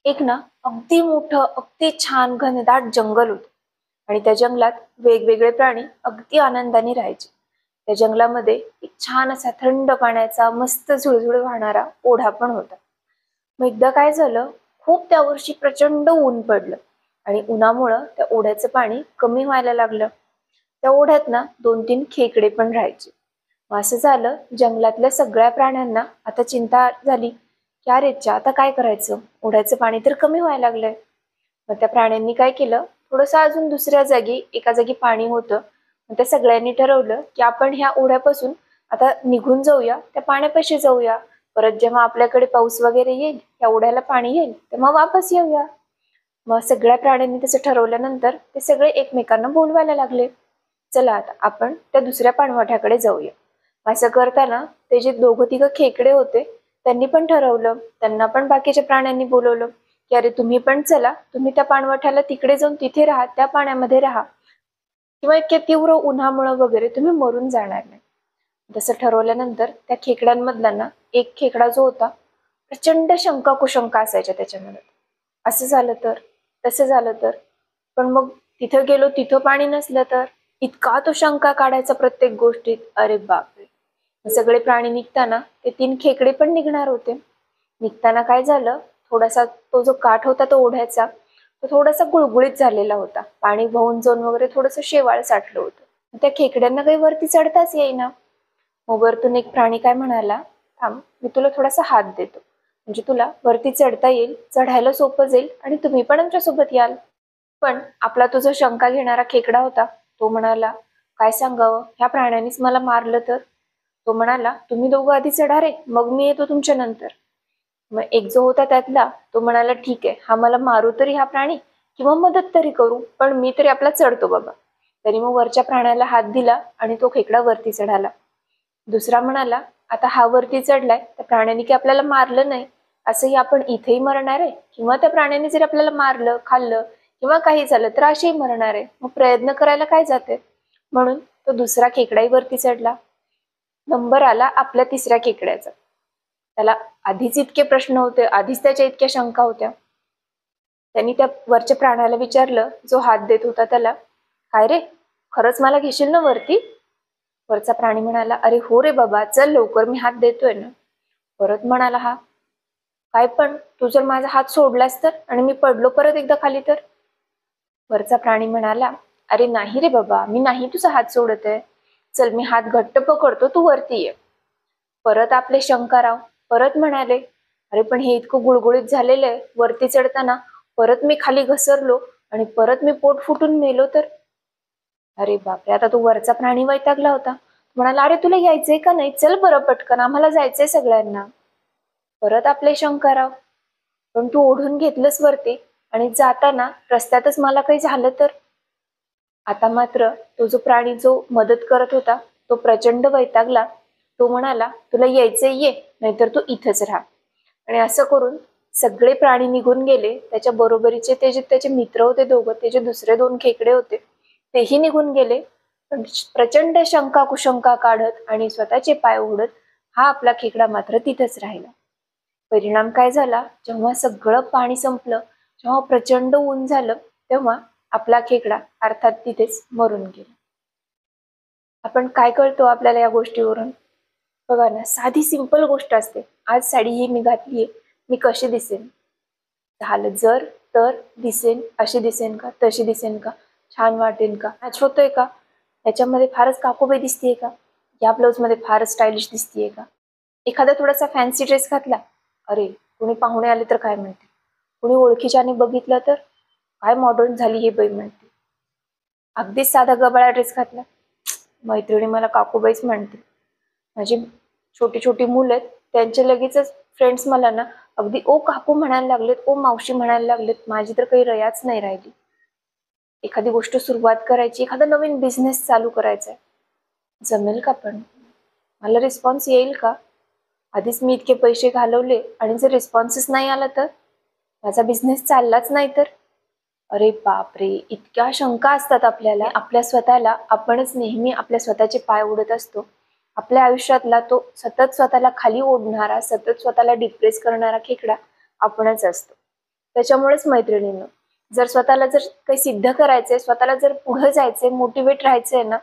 एक ना अगदी मोठं अगदी छान घनदाट जंगल होतं आणि त्या जंगलात वेगवेगळे प्राणी अगदी आनंदाने राहायचे. त्या जंगलामध्ये एक छान असा थंड पाण्याचा मस्त झुळझुळ वाहणारा ओढा पण होता. मग एकदा काय झालं, खूप त्या वर्षी प्रचंड ऊन पडलं आणि उन्हामुळं त्या ओढ्याचं पाणी कमी व्हायला लागलं. त्या ओढ्यात ना 2-3 खेकडे पण राहायचे. मग असं झालं, जंगलातल्या सगळ्या प्राण्यांना आता चिंता झाली की अरे च्या आता काय करायचं, ओढ्याचं पाणी तर कमी व्हायला लागलंय. मग त्या प्राण्यांनी काय केलं, थोडंसं अजून दुसऱ्या जागी एका जागी पाणी होतं. मग त्या सगळ्यांनी ठरवलं की आपण ह्या ओढ्यापासून आता निघून जाऊया, त्या पाण्यापाशी जाऊया. परत जेव्हा आपल्याकडे पाऊस वगैरे येईल, त्या ओढ्याला पाणी येईल, तेव्हा वापस येऊया. मग सगळ्या प्राण्यांनी तसं ठरवल्यानंतर ते सगळे एकमेकांना बोलवायला लागले, चला आता आपण त्या दुसऱ्या पाणवठ्याकडे जाऊया. असं करताना ते जे दोघं तिघं खेकडे होते त्यांनी पण ठरवलं, त्यांना पण बाकीच्या प्राण्यांनी बोलवलं की अरे तुम्ही पण चला, तुम्ही त्या पाणवठ्याला तिकडे जाऊन तिथे राहा, त्या पाण्यामध्ये राहा, किंवा इतक्या तीव्र उन्हामुळे वगैरे तुम्ही मरून जाणार नाही. तसं ठरवल्यानंतर त्या खेकड्यांमधला ना एक खेकडा जो होता, प्रचंड शंका कुशंका असायच्या त्याच्या मनात. असं झालं तर, तसं झालं तर, पण मग तिथं गेलो तिथं पाणी नसलं तर, इतका तो शंका काढायचा प्रत्येक गोष्टीत. अरे बापरे. सगळे प्राणी निघताना ते 3 खेकडे पण निघणार होते. निघताना काय झालं, थोडासा तो जो काठ होता तो ओढ्याचा, तो थोडासा गुळगुळीत झालेला होता. पाणी वाहून जाऊन वगैरे थोडंसं शेवाळ साठलं होतं. त्या खेकड्यांना काही वरती चढताच येईना. मग वरतून एक प्राणी काय म्हणाला, थांब मी तुला थोडासा हात देतो, म्हणजे तुला वरती चढता येईल, चढायला सोपं जाईल आणि तुम्ही पण आमच्यासोबत याल. पण आपला तो जो शंका घेणारा खेकडा होता, तो म्हणाला, काय सांगावं, ह्या प्राण्यांनीच मला मारलं तर. तो म्हणाला, तुम्ही दोघं आधी चढा रे, मग मी येतो तुमच्या नंतर. मग एक जो होता त्यातला, तो म्हणाला, ठीक आहे, हा मला मारू तरी हा प्राणी किंवा मदत तरी करू, पण मी तरी आपला चढतो बाबा. तरी मग वरच्या प्राण्याला हात दिला आणि तो खेकडा वरती चढाला. दुसरा म्हणाला, आता हा वरती चढलाय, त्या प्राण्याने की आपल्याला मारलं नाही, असंही आपण इथेही मरणार आहे, किंवा त्या प्राण्याने जर आपल्याला मारलं, खाल्लं किंवा काही झालं तर असेही मरणार आहे, मग प्रयत्न करायला काय जाते. म्हणून तो दुसरा खेकडाही वरती चढला. नंबर आला आपल्या तिसऱ्या खेकड्याचा. त्याला आधीच इतके प्रश्न होते, आधीच त्याच्या इतक्या शंका होत्या. त्यांनी त्या वरच्या प्राण्याला विचारलं, जो हात देत होता त्याला, काय रे, खरंच मला घेशील ना वरती? वरचा प्राणी म्हणाला, अरे हो रे बाबा, चल लवकर, मी हात देतोय ना. परत म्हणाला हा, काय पण तू जर माझा हात सोडलास तर, आणि मी पडलो परत एकदा खाली तर? वरचा प्राणी म्हणाला, अरे नाही रे बाबा, मी नाही तुझा हात सोडत आहे, चल मी हात घट्ट पकडतो, तू वरती ये. परत आपले शंकरराव परत म्हणाले, अरे पण हे इतकं गुळगुळीत झालेलं आहे, वरती चढताना परत मी खाली घसरलो आणि परत मी पोट फुटून मेलो तर? अरे बापरे, आता तो वरचा प्राणी वैतागला होता. म्हणाला, अरे तुला यायचंय का नाही, चल बरं पटकन, आम्हाला जायचंय सगळ्यांना. परत आपले शंकरराव, पण तू ओढून घेतलंस वरती आणि जाताना रस्त्यातच मला काही झालं तर? आता मात्र तो जो प्राणी जो मदत करत होता, तो प्रचंड वैतागला. तो म्हणाला, तुला यायचंय ये, नाहीतर तू इथंच राहा. आणि असं करून सगळे प्राणी निघून गेले. त्याच्या बरोबरीचे ते जे त्याचे मित्र होते दोघं, ते जे दुसरे 2 खेकडे होते, तेही निघून गेले. पण प्रचंड शंका कुशंका काढत आणि स्वतःचे पाय ओढत हा आपला खेकडा मात्र तिथंच राहिला. परिणाम काय झाला, जेव्हा सगळं पाणी संपलं, जेव्हा प्रचंड ऊन झालं, तेव्हा आपला खेकडा अर्थात तिथेच मरून गेला. आपण काय कळतो आपल्याला या गोष्टीवरून? बघा ना, साधी सिंपल गोष्ट असते, आज साडी ही मी घातलीये, मी कशी दिसेन? झालं जर, तर दिसेन, अशी दिसेन का, तशी दिसेन का, छान वाटेन का, मॅच होतोय का, याच्यामध्ये फारच काकूबाई दिसतीये का, या ब्लाऊज मध्ये फारच स्टायलिश दिसतीये का? एखादा थोडासा फॅन्सी ड्रेस घातला, अरे कोणी पाहुणे आले तर काय म्हणते, कोणी ओळखीच्याने बघितलं तर काय मॉडर्न झाली ही बाई म्हणते. अगदीच साधा गबाळा ड्रेस घातला, मैत्रिणी मला काकूबाईच म्हणते. माझी छोटी छोटी मुलं आहेत, त्यांचे लगेचच फ्रेंड्स मला ना अगदी ओ काकू म्हणायला लागलेत, ओ मावशी म्हणायला लागलेत. माझी तर काही रयाच नाही राहिली. एखादी गोष्ट सुरुवात करायची, एखादा नवीन बिझनेस चालू करायचा आहे, जमेल का? पण मला रिस्पॉन्स येईल का? आधीच मी इतके पैसे घालवले आणि जर रिस्पॉन्सच नाही आला तर? माझा बिझनेस चाललाच नाही तर? अरे बापरे, इतक्या शंका असतात आपल्याला. आपल्या स्वतःला आपणच नेहमी आपल्या स्वतःचे पाय ओढत असतो. आपल्या आयुष्यातला तो सतत स्वतःला खाली ओढणारा, सतत स्वतःला डिप्रेस करणारा खेकडा आपणच असतो. त्याच्यामुळेच मैत्रिणींनो, जर स्वतःला जर काही सिद्ध करायचंय, स्वतःला जर पुढे जायचंय, मोटिवेट राहायचंय ना,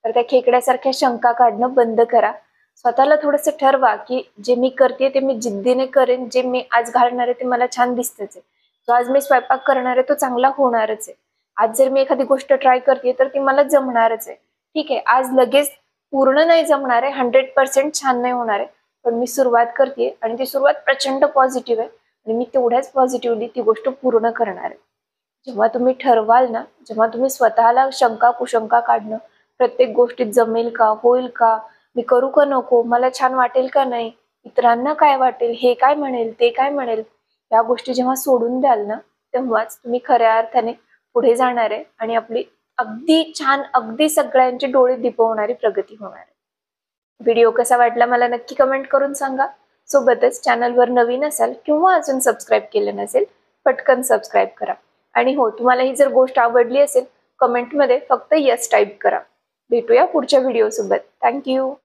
तर त्या खेकड्यासारख्या शंका काढणं बंद करा. स्वतःला थोडंसं ठरवा की जे मी करते ते मी जिद्दीने करेन. जे मी आज घालणार आहे ते मला छान दिसतच आहे. जो आज मी स्वयंपाक करणार आहे तो चांगला होणारच आहे. आज जर मी एखादी गोष्ट ट्राय करते तर ती मला जमणारच आहे. ठीक आहे, आज लगेच पूर्ण नाही जमणार आहे, 100% छान नाही होणार आहे, पण मी सुरुवात करते आणि ती सुरुवात प्रचंड पॉझिटिव्ह आहे आणि मी तेवढ्याच पॉझिटिव्हली ती गोष्ट पूर्ण करणार आहे. जेव्हा तुम्ही ठरवाल ना, जेव्हा तुम्ही स्वतःला शंका कुशंका काढणं, प्रत्येक गोष्टीत जमेल का, होईल का, मी करू का नको, मला छान वाटेल का नाही, इतरांना काय वाटेल, हे काय म्हणेल, ते काय म्हणेल, या गोष्टी जेव्हा सोडून द्याल ना, तेव्हाच तुम्ही खऱ्या अर्थाने पुढे जाणार आहे आणि आपली अगदी छान, अगदी सगळ्यांचे डोळे दिपवणारी प्रगती होणार आहे. व्हिडिओ कसा वाटला मला नक्की कमेंट करून सांगा. सोबतच चॅनलवर नवीन असाल किंवा अजून सबस्क्राईब केलं नसेल, पटकन सबस्क्राईब करा. आणि हो, तुम्हाला ही जर गोष्ट आवडली असेल, कमेंटमध्ये फक्त यस टाईप करा. भेटूया पुढच्या व्हिडिओ सोबत. थँक्यू.